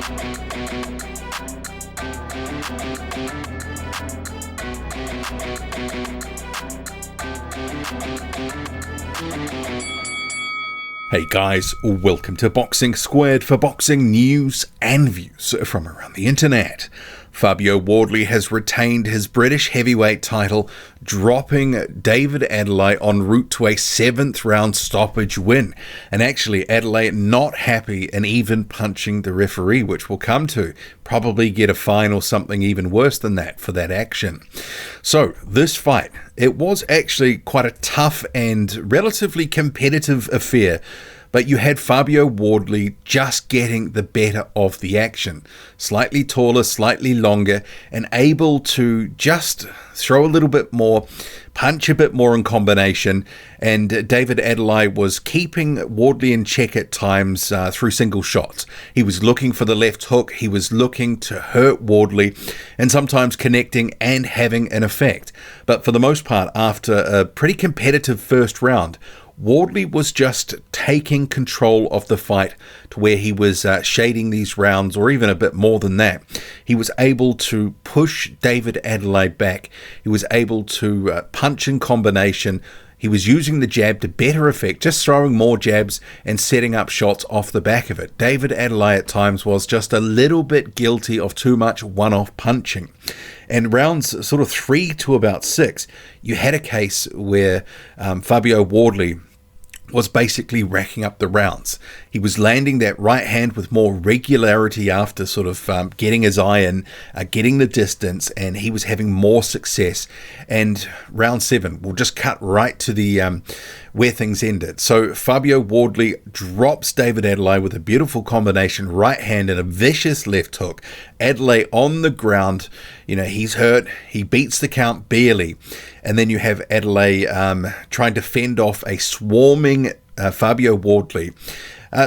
Hey guys, welcome to Boxing Squared for boxing news and views from around the internet. Fabio Wardley has retained his British heavyweight title, dropping David Adeleye en route to a 7th round stoppage win. And actually, Adeleye not happy and even punching the referee, which we'll come to. Probably get a fine or something even worse than that for that action. So, this fight, it was actually quite a tough and relatively competitive affair. But you had Fabio Wardley just getting the better of the action. Slightly taller, slightly longer, and able to just throw a little bit more, punch a bit more in combination. And David Adeleye was keeping Wardley in check at times through single shots. He was looking for the left hook. He was looking to hurt Wardley and sometimes connecting and having an effect. But for the most part, after a pretty competitive first round, Wardley was just taking control of the fight to where he was shading these rounds, or even a bit more than that. He was able to push David Adeleye back. He was able to punch in combination. He was using the jab to better effect, just throwing more jabs and setting up shots off the back of it. David Adeleye at times was just a little bit guilty of too much one-off punching. And rounds sort of 3 to about 6, you had a case where Fabio Wardley was basically racking up the rounds. He was landing that right hand with more regularity after sort of getting his eye in, getting the distance, and he was having more success. And round 7, we'll just cut right to the where things ended. So Fabio Wardley drops David Adeleye with a beautiful combination right hand and a vicious left hook. Adeleye on the ground, he's hurt. He beats the count barely. And then you have Adeleye trying to fend off a swarming Fabio Wardley.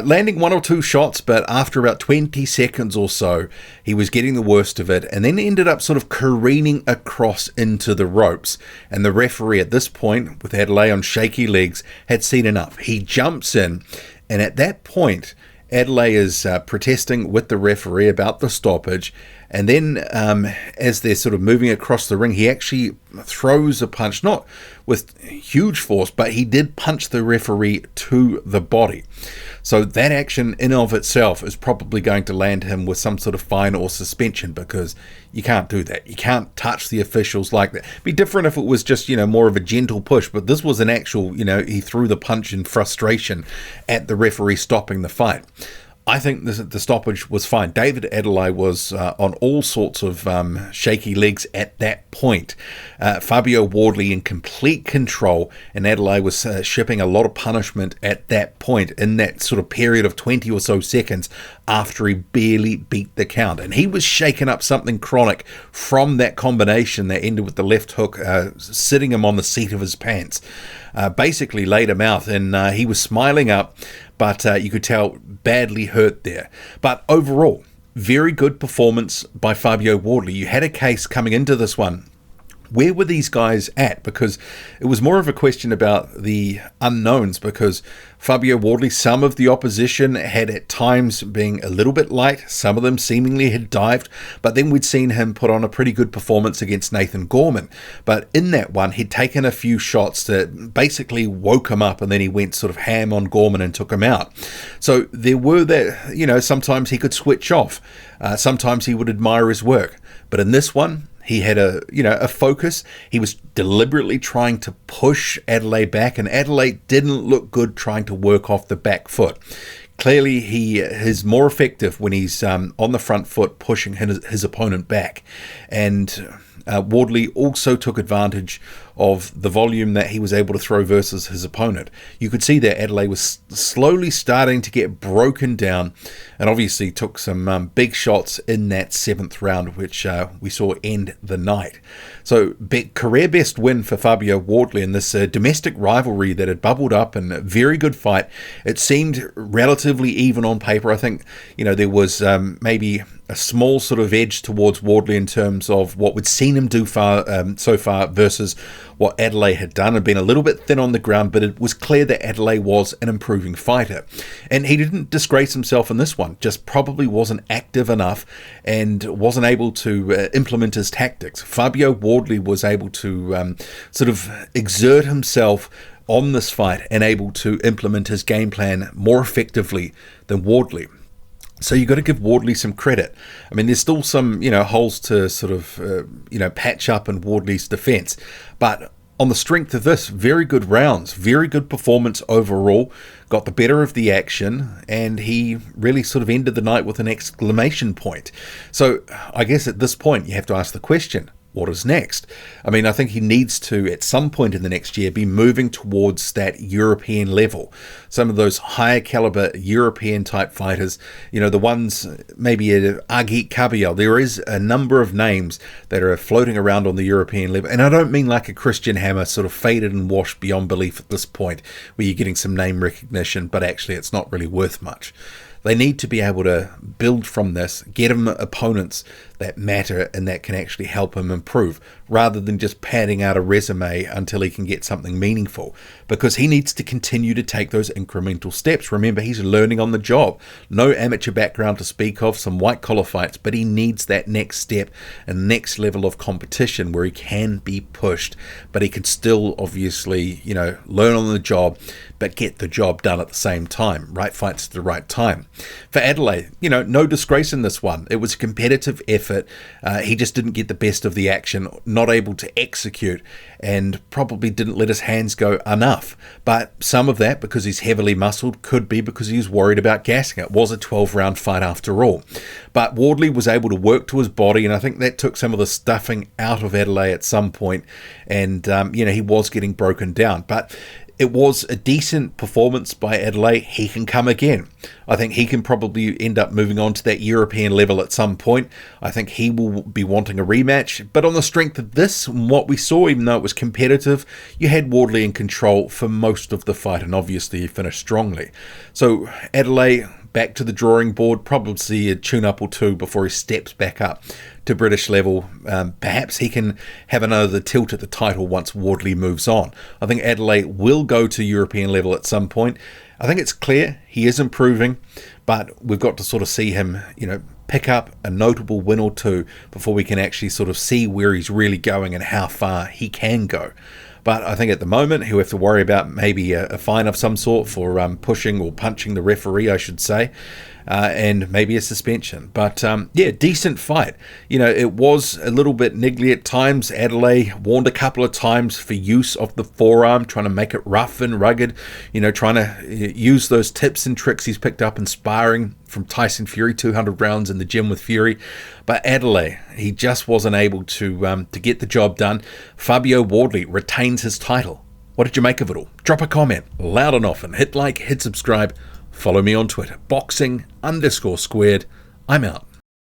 Landing 1 or 2 shots, but after about 20 seconds or so, he was getting the worst of it and then ended up sort of careening across into the ropes. And the referee at this point, with Adeleye on shaky legs, had seen enough. He jumps in, and at that point, Adeleye is protesting with the referee about the stoppage. And then as they're sort of moving across the ring, he actually throws a punch, not with huge force, but he did punch the referee to the body. So that action in of itself is probably going to land him with some sort of fine or suspension, because you can't do that. You can't touch the officials like that. It'd be different if it was just, more of a gentle push, but this was an actual, he threw the punch in frustration at the referee stopping the fight. I think the stoppage was fine. David Adeleye was on all sorts of shaky legs at that point. Fabio Wardley in complete control, and Adeleye was shipping a lot of punishment at that point in that sort of period of 20 or so seconds after he barely beat the count. And he was shaking up something chronic from that combination that ended with the left hook sitting him on the seat of his pants. Basically laid him out, and he was smiling up, but you could tell badly hurt there. But overall, very good performance by Fabio Wardley. You had a case coming into this one. Where were these guys at? Because it was more of a question about the unknowns, because Fabio Wardley, some of the opposition had at times being a little bit light. Some of them seemingly had dived, but then we'd seen him put on a pretty good performance against Nathan Gorman. But in that one, he'd taken a few shots that basically woke him up, and then he went sort of ham on Gorman and took him out. So there were that, sometimes he could switch off. Sometimes he would admire his work. But in this one, he had a focus. He was deliberately trying to push Adeleye back, and Adeleye didn't look good trying to work off the back foot. Clearly, he is more effective when he's on the front foot, pushing his opponent back. And Wardley also took advantage of the volume that he was able to throw versus his opponent. You could see that Adeleye was slowly starting to get broken down, and obviously took some big shots in that 7th round, which we saw end the night. So career best win for Fabio Wardley in this domestic rivalry that had bubbled up, and a very good fight. It seemed relatively even on paper. I think there was maybe a small sort of edge towards Wardley in terms of what we'd seen him do so far versus what Adeleye had done. Had been a little bit thin on the ground, but it was clear that Adeleye was an improving fighter. And he didn't disgrace himself in this one, just probably wasn't active enough and wasn't able to implement his tactics. Fabio Wardley was able to sort of exert himself on this fight and able to implement his game plan more effectively than Wardley. So you've got to give Wardley some credit. I mean, there's still some, holes to sort of, patch up in Wardley's defense. But on the strength of this, very good rounds, very good performance overall, got the better of the action, and he really sort of ended the night with an exclamation point. So I guess at this point, you have to ask the question, what is next? I mean, I think he needs to, at some point in the next year, be moving towards that European level. Some of those higher caliber European type fighters, the ones, maybe Agit Kabayel. There is a number of names that are floating around on the European level. And I don't mean like a Christian Hammer, sort of faded and washed beyond belief at this point, where you're getting some name recognition, but actually it's not really worth much. They need to be able to build from this, get him opponents that matter and that can actually help him improve, rather than just padding out a resume until he can get something meaningful, because he needs to continue to take those incremental steps. Remember, he's learning on the job. No amateur background to speak of, some white collar fights, but he needs that next step and next level of competition where he can be pushed, but he can still obviously, learn on the job, but get the job done at the same time. Right fights at the right time. For Adeleye, no disgrace in this one. It was a competitive effort. He just didn't get the best of the action, not able to execute, and probably didn't let his hands go enough. But some of that, because he's heavily muscled, could be because he was worried about gassing. It was a 12-round fight after all. But Wardley was able to work to his body, and I think that took some of the stuffing out of Adeleye at some point, and he was getting broken down. But it was a decent performance by Adeleye. He can come again. I think he can probably end up moving on to that European level at some point. I think he will be wanting a rematch. But on the strength of this, and what we saw, even though it was competitive, you had Wardley in control for most of the fight, and obviously he finished strongly. So Adeleye, back to the drawing board, probably a tune-up or two before he steps back up to British level. Perhaps he can have another tilt at the title once Wardley moves on. I think Adeleye will go to European level at some point. I think it's clear he is improving, but we've got to sort of see him, pick up a notable win or two before we can actually sort of see where he's really going and how far he can go. But I think at the moment he'll have to worry about maybe a fine of some sort for pushing or punching the referee, I should say, and maybe a suspension. But decent fight. It was a little bit niggly at times. Adeleye warned a couple of times for use of the forearm, trying to make it rough and rugged, trying to use those tips and tricks he's picked up in sparring from Tyson Fury, 200 rounds in the gym with Fury. But Adeleye, he just wasn't able to get the job done. Fabio Wardley retains his title. What did you make of it all? Drop a comment loud and often. Hit like, hit subscribe. Follow me on Twitter, boxing_squared. I'm out.